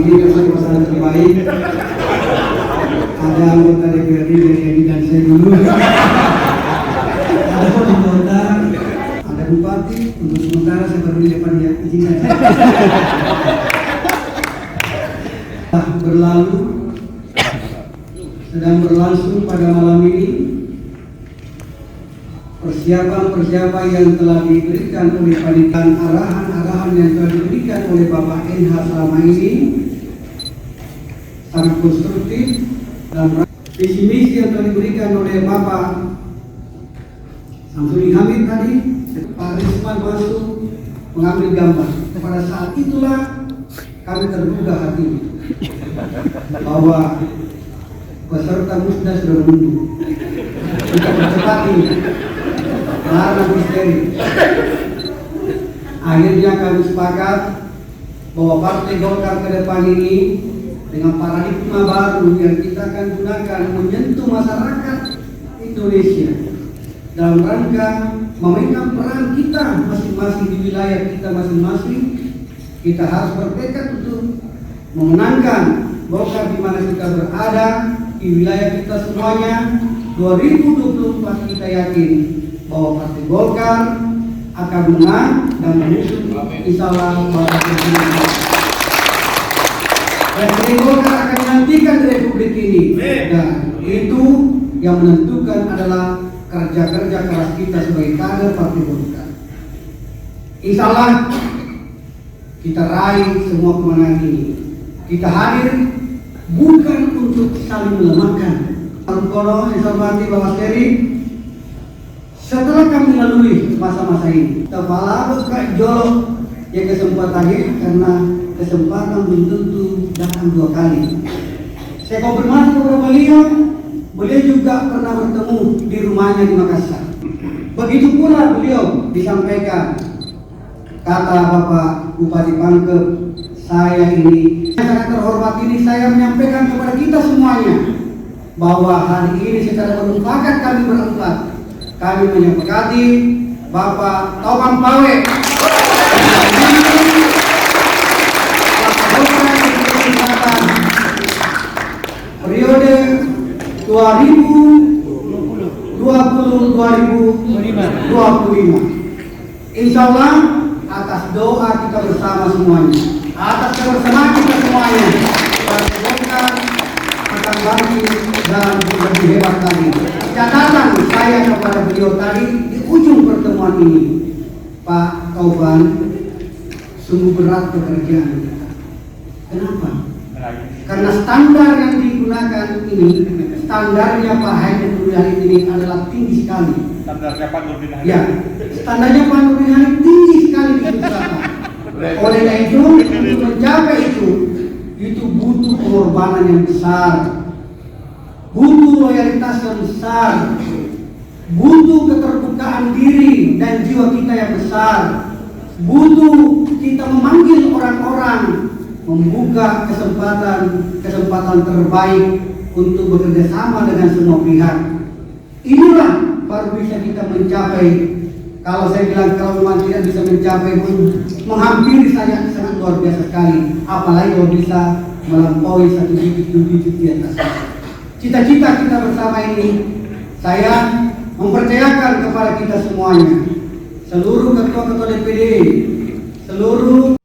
ini kesempatan terbaik. Ada anggota DPRD dari Edi dan saya dulu. Ada wali kota, ada bupati. Untuk sementara saya baru di depan ya, izinkan saya. Berlalu, sedang berlangsung pada malam ini persiapan yang telah diberikan oleh panitia, arahan yang telah diberikan oleh Bapak NH selama ini sangat konstruktif dan visi misi yang telah diberikan oleh Bapak Samsudin Hamid tadi. Pak Risman masuk mengambil gambar. Pada saat itulah kami terbuka hati bahwa peserta musda sudah menunggu. Kita percepat ini karena misteri. Akhirnya kami sepakat bahwa Partai Golkar ke depan ini dengan paradigma baru yang kita akan gunakan menyentuh masyarakat Indonesia dalam rangka memainkan peran kita masing-masing di wilayah kita masing-masing. Kita harus bertekad untuk memenangkan Golkar di mana kita berada di wilayah kita semuanya. 2024 kita yakin bahwa Partai Golkar akan menang dan mengusung insyaallah Bapak Presiden. Partai Golkar akan menantikan di Republik ini, dan itu yang menentukan adalah kerja-kerja keras kita sebagai kader Partai Golkar. Insyaallah kita raih semua kemenangan ini. Kita hadir bukan untuk saling melemahkan. Kalau saya hormati Bapak Seri, setelah kami lalui masa-masa ini, kepala buka jolok ya kesempatan ini, karena kesempatan belum tentu datang 2 kali. Saya konfirmasi kepada beliau juga pernah bertemu di rumahnya di Makassar. Begitu pula beliau disampaikan kata Bapak Bupati Pangkep, saya ini sangat terhormat ini, saya menyampaikan kepada kita semuanya bahwa hari ini secara bermufakat kami berempat, kami menyepakati Bapak Taufan Pawe periode 2020-2025. Insyaallah atas doa kita bersama semuanya, atas kebersamaan kita semuanya, Partai Golkar akan bangkit dan lebih hebat lagi. Catatan saya kepada beliau tadi di ujung pertemuan ini, Pak Taufan, sungguh berat pekerjaan kita. Kenapa? Karena standar yang digunakan ini, standarnya Pak Haidar Nurhadi ini adalah tinggi sekali. Standarnya Pak Nurhadi. Ya, standarnya Pak Nurhadi tinggi sekali di Jakarta. Oleh itu, untuk mencapai itu butuh pengorbanan yang besar, butuh loyalitas yang besar, butuh keterbukaan diri dan jiwa kita yang besar, butuh kita memanggil orang-orang, membuka kesempatan terbaik untuk bekerja sama dengan semua pihak. Inilah baru bisa kita mencapai. Kalau saya bilang kalau memang tidak bisa mencapai, menghampiri saya sangat luar biasa sekali. Apalagi kalau bisa melampaui 1 titik di atas. Cita-cita kita bersama ini, saya mempercayakan kepada kita semuanya, seluruh ketua-ketua DPD, seluruh